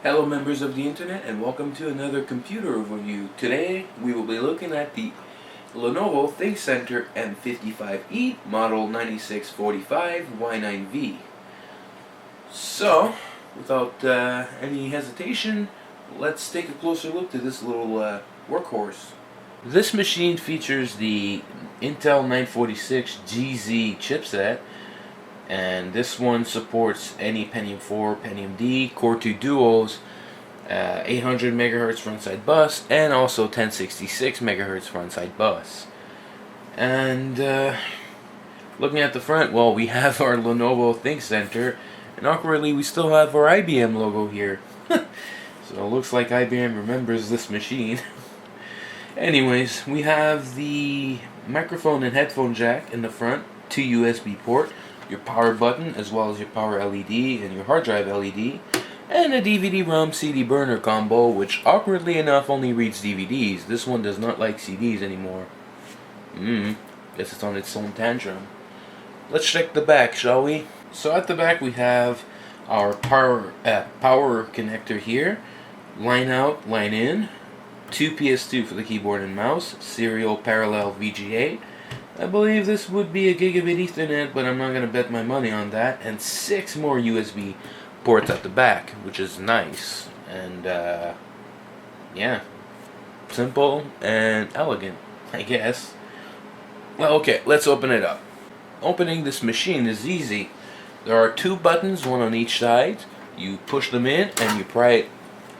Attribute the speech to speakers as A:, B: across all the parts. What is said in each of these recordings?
A: Hello members of the internet and welcome to another computer overview. Today we will be looking at the Lenovo Thinkcentre M55e model 9645Y9V. So, without any hesitation, let's take a closer look to this little workhorse. This machine features the Intel 946GZ chipset, and this one supports any Pentium 4, Pentium D, Core 2 Duos, 800 MHz frontside bus, and also 1066 MHz frontside bus. And looking at the front, well, we have our Lenovo Thinkcentre, and awkwardly we still have our IBM logo here. So it looks like IBM remembers this machine. Anyways, we have the microphone and headphone jack in the front, 2 USB port, your power button as well as your power LED and your hard drive LED, and a DVD-ROM CD burner combo, which awkwardly enough only reads DVDs. This one does not like CDs anymore. Guess it's on its own tantrum. Let's check the back, shall we? So at the back we have our power connector here, line out, line in, 2 PS2 for the keyboard and mouse, serial parallel VGA. I believe this would be a gigabit Ethernet, but I'm not going to bet my money on that. And 6 more USB ports at the back, which is nice. And, yeah. Simple and elegant, I guess. Well, okay, let's open it up. Opening this machine is easy. There are 2 buttons, one on each side. You push them in and you pry it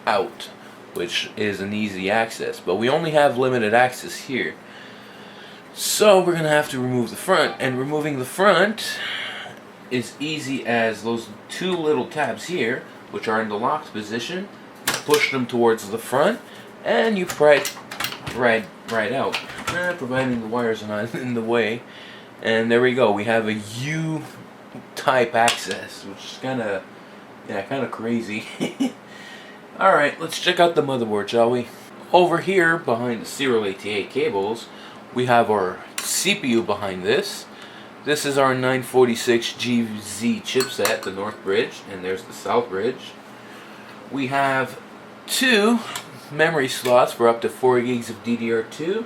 A: out, which is an easy access. But we only have limited access here. So we're going to have to remove the front, and removing the front is easy as those 2 little tabs here, which are in the locked position. Push them towards the front and you pry it right out, providing the wires are not in the way. And there we go, we have a U-type access, which is kind of crazy. Alright, let's check out the motherboard, shall we? Over here, behind the serial ATA cables, we have our CPU behind this. This is our 946GZ chipset, the North Bridge, and there's the South Bridge. We have 2 memory slots for up to 4 gigs of DDR2.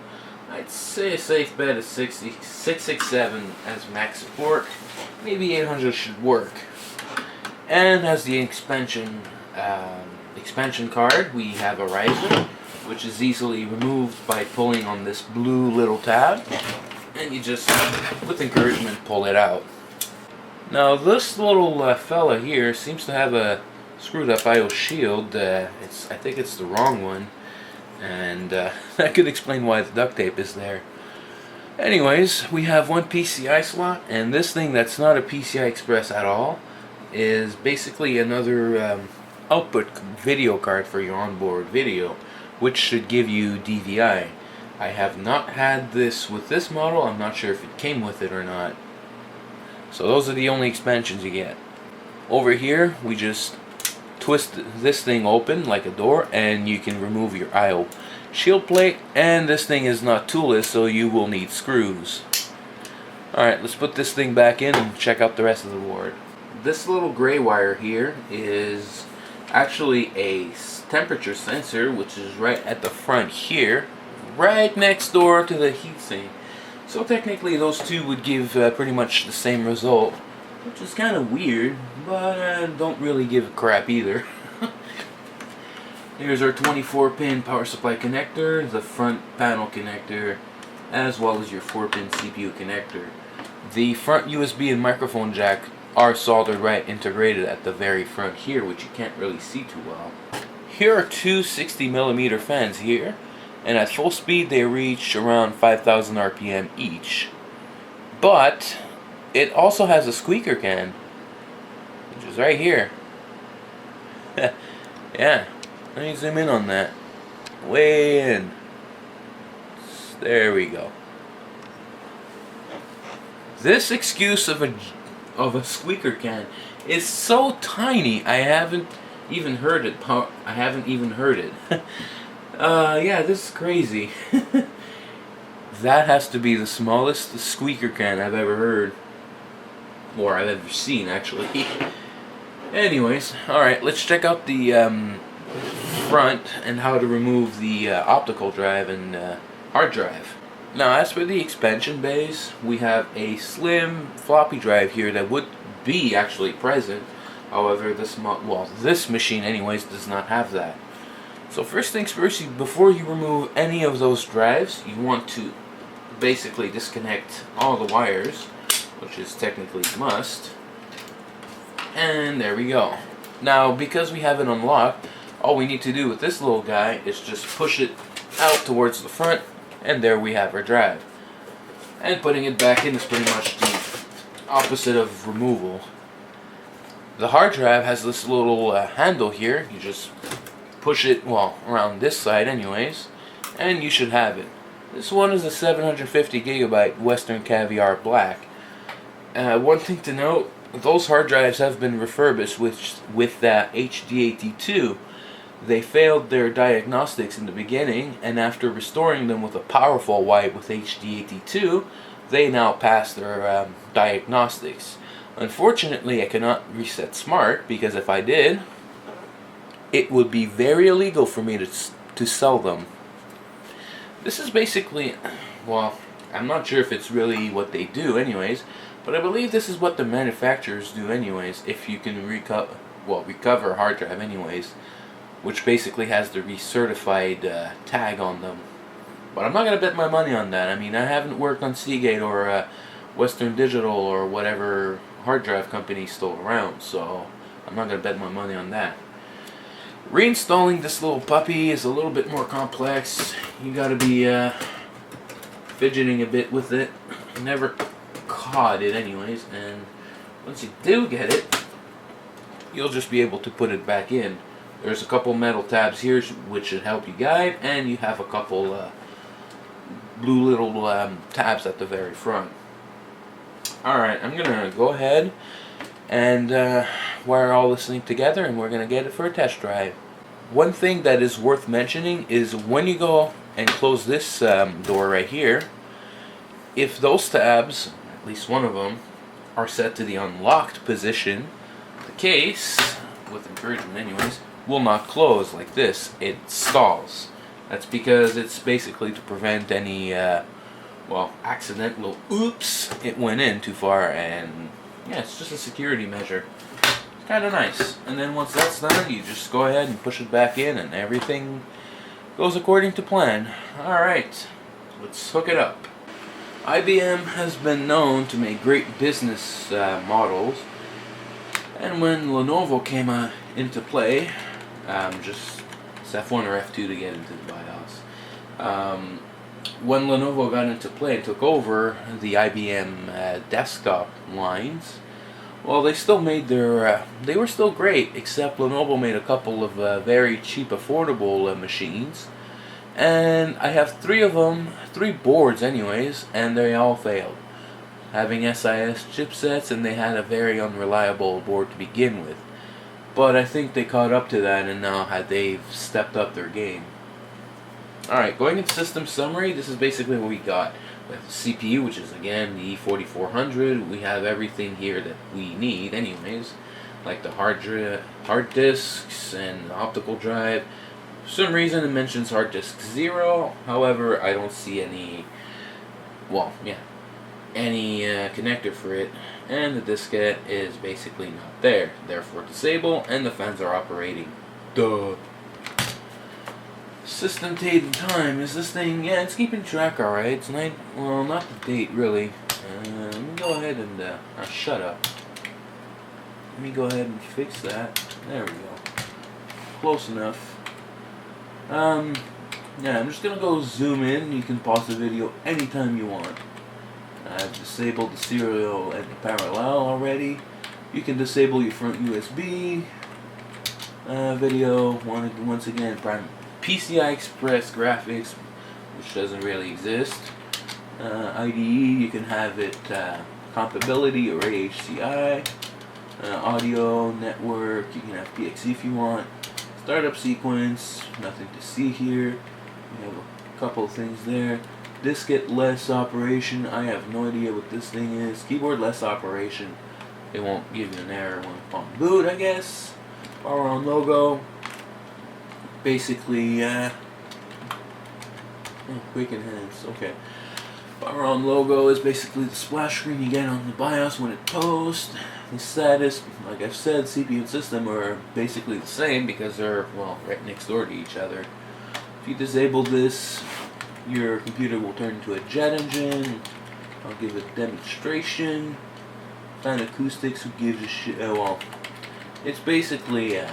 A: I'd say a safe bet is 667 as max support. Maybe 800 should work. And as the expansion card, we have a riser, which is easily removed by pulling on this blue little tab, and you just, with encouragement, pull it out. Now this little fella here seems to have a screwed up I/O shield. I think it's the wrong one, and that could explain why the duct tape is there. Anyways, we have 1 PCI slot, and this thing that's not a PCI Express at all is basically another output video card for your onboard video, which should give you DVI. I have not had this with this model. I'm not sure if it came with it or not. So those are the only expansions you get. Over here, we just twist this thing open like a door, and you can remove your I/O shield plate. And this thing is not toolless, so you will need screws. Alright, let's put this thing back in and check out the rest of the board. This little gray wire here is actually a temperature sensor, which is right at the front here, right next door to the heatsink. So technically those 2 would give pretty much the same result, which is kind of weird, but don't really give a crap either. Here's our 24-pin power supply connector, the front panel connector, as well as your 4-pin CPU connector. The front USB and microphone jack are soldered right integrated at the very front here, which you can't really see too well. Here are 2 60mm fans here, and at full speed they reach around 5,000 RPM each. But it also has a squeaker can, which is right here. Yeah, let me zoom in on that. Way in. There we go. This excuse of a squeaker can is so tiny, I haven't even heard it. Yeah, this is crazy. That has to be the smallest squeaker can I've ever heard. Or I've ever seen, actually. Anyways, alright, let's check out the front and how to remove the optical drive and hard drive. Now, as for the expansion bays, we have a slim floppy drive here that would be actually present. However, this machine anyways does not have that. So first things first, before you remove any of those drives, you want to basically disconnect all the wires, which is technically a must. And there we go. Now, because we have it unlocked, all we need to do with this little guy is just push it out towards the front, and there we have our drive. And putting it back in is pretty much the opposite of removal. The hard drive has this little handle here. You just push it, well, around this side anyways, and you should have it. This one is a 750 gigabyte Western Caviar Black. One thing to note, those hard drives have been refurbished with that HDAT2. They failed their diagnostics in the beginning, and after restoring them with a powerful wipe with HDAT2, they now pass their diagnostics. Unfortunately, I cannot reset Smart, because if I did, it would be very illegal for me to sell them. This is basically, well, I'm not sure if it's really what they do anyways, but I believe this is what the manufacturers do anyways, if you can recover a hard drive anyways, which basically has the recertified tag on them. But I'm not going to bet my money on that. I mean, I haven't worked on Seagate or Western Digital or whatever hard drive company still around, so I'm not going to bet my money on that. Reinstalling this little puppy is a little bit more complex. You got to be fidgeting a bit with it. I never caught it anyways, and once you do get it, you'll just be able to put it back in. There's a couple metal tabs here which should help you guide, and you have a couple blue little tabs at the very front. Alright, I'm gonna go ahead and wire all this thing together, and we're gonna get it for a test drive. One thing that is worth mentioning is when you go and close this door right here, if those tabs, at least one of them, are set to the unlocked position, the case, with encouragement anyways, will not close like this. It stalls. That's because it's basically to prevent any accidental oops, it went in too far, and yeah, it's just a security measure. It's kind of nice. And then once that's done, you just go ahead and push it back in, and everything goes according to plan. Alright, let's hook it up. IBM has been known to make great business models, and when Lenovo came into play, just it's F1 or F2 to get into the BIOS. When Lenovo got into play and took over the IBM desktop lines, well, they still made their, they were still great, except Lenovo made a couple of very cheap, affordable machines, and I have three of them, 3 boards anyways, and they all failed, having SIS chipsets, and they had a very unreliable board to begin with. But I think they caught up to that, and now they've stepped up their game. Alright, going into system summary, this is basically what we got. We have the CPU, which is again the E4400. We have everything here that we need anyways, like the hard disks and the optical drive. For some reason it mentions hard disk 0, however I don't see any, any connector for it, and the diskette is basically not there, therefore disable, and the fans are operating. Duh. System date and time, is this thing, yeah, it's keeping track alright. It's not the date really. Let me go ahead and, shut up. Let me go ahead and fix that. There we go. Close enough. Yeah, I'm just gonna go zoom in. You can pause the video anytime you want. I've disabled the serial and the parallel already. You can disable your front USB video. Once again, PCI Express graphics, which doesn't really exist. IDE, you can have it compatibility or AHCI. Audio, network, you can have PXE if you want. Startup sequence, nothing to see here. We have a couple of things there. Diskette less operation, I have no idea what this thing is. Keyboard less operation, it won't give you an error when on boot, I guess. Power on logo. basically, quick enhance, okay. Power on logo is basically the splash screen you get on the BIOS when it posts. The status, like I've said, CPU and system are basically the same because they're, well, right next door to each other. If you disable this, your computer will turn into a jet engine. I'll give a demonstration. Fine acoustics, who gives a shit? Well, it's basically, you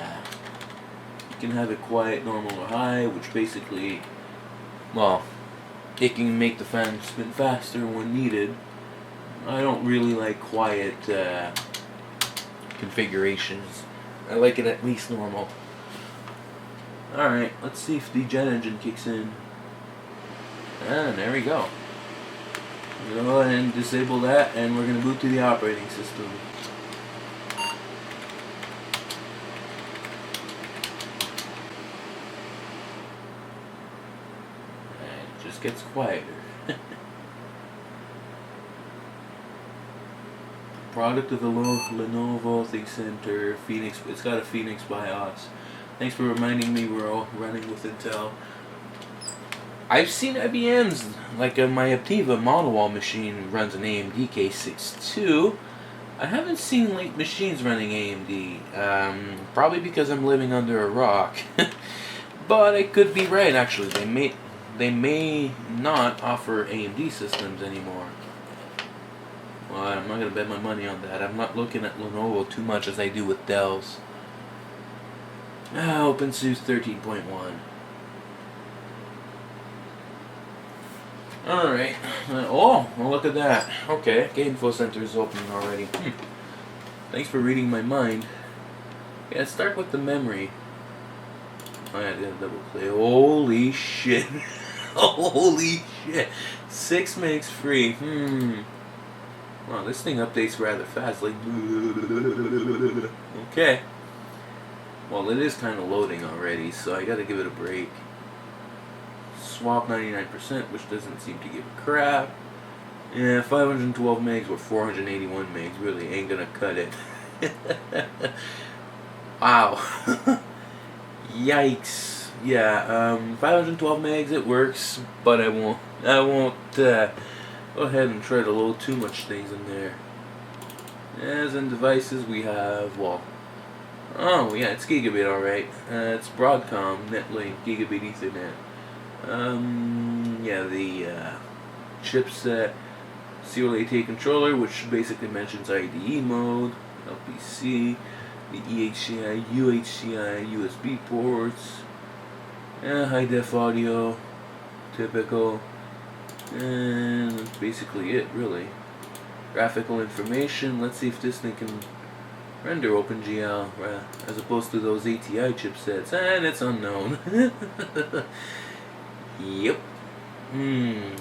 A: can have it quiet, normal, or high, which basically, well, it can make the fan spin faster when needed. I don't really like quiet configurations. I like it at least normal. Alright, let's see if the jet engine kicks in. And there we go. I'm going to go ahead and disable that, and we're going to boot to the operating system. And it just gets quieter. Product of the Lenovo Thinkcentre Phoenix. It's got a Phoenix BIOS. Thanks for reminding me we're all running with Intel. I've seen IBM's, like my Aptiva model wall machine runs an AMD K62. I haven't seen late machines running AMD, probably because I'm living under a rock. But I could be right, actually. They may not offer AMD systems anymore. Well, I'm not going to bet my money on that. I'm not looking at Lenovo too much as I do with Dell's. OpenSUSE 13.1. Alright. Oh, well, look at that. Okay, Game Info Center is open already. Thanks for reading my mind. Yeah, let's start with the memory. Oh, yeah, I gotta double click. Holy shit. Holy shit. 6 megs free. Wow, this thing updates rather fast. Like, okay. Well, it is kind of loading already, so I gotta give it a break. Swap 99%, which doesn't seem to give a crap. Yeah, 512 megs or 481 megs really ain't gonna cut it. Wow. Yikes. Yeah, 512 megs, it works, but I won't go ahead and try to load too much things in there. As in devices, we have, well, oh yeah, it's gigabit, alright. It's Broadcom, Netlink, gigabit Ethernet. Yeah, the chipset, CLAT controller, which basically mentions IDE mode, LPC, the EHCI, UHCI, USB ports, high def audio, typical, and that's basically it, really. Graphical information, let's see if this thing can render OpenGL as opposed to those ATI chipsets, and it's unknown. Yep. And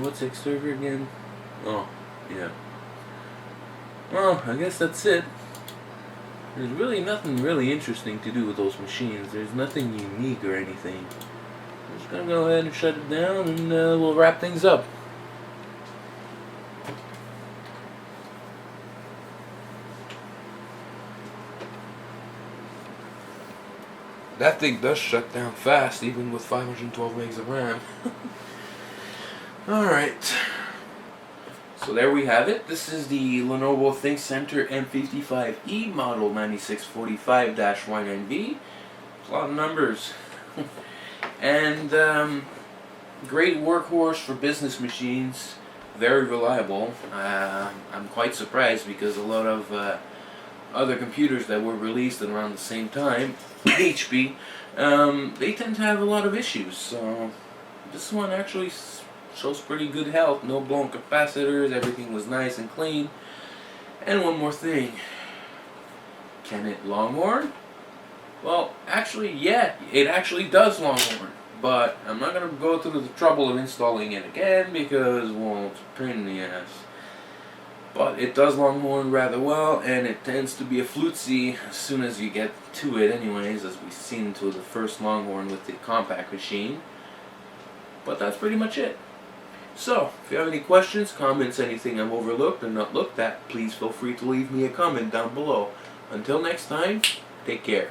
A: what's X server again? Oh, yeah. Well, I guess that's it. There's really nothing really interesting to do with those machines. There's nothing unique or anything. I'm just gonna go ahead and shut it down, and we'll wrap things up. That thing does shut down fast, even with 512 megs of RAM. Alright. So there we have it. This is the Lenovo Thinkcentre M55e model 9645-Y9B. A lot of numbers. And great workhorse for business machines. Very reliable. I'm quite surprised because a lot of other computers that were released around the same time, HP, they tend to have a lot of issues. So this one actually shows pretty good health. No blown capacitors. Everything was nice and clean. And one more thing. Can it Longhorn? Well, actually, yeah, it actually does Longhorn. But I'm not going to go through the trouble of installing it again because, well, it's a pain in the ass. But it does Longhorn rather well, and it tends to be a flutesy as soon as you get to it anyways, as we've seen to the first Longhorn with the compact machine. But that's pretty much it. So, if you have any questions, comments, anything I've overlooked or not looked at, please feel free to leave me a comment down below. Until next time, take care.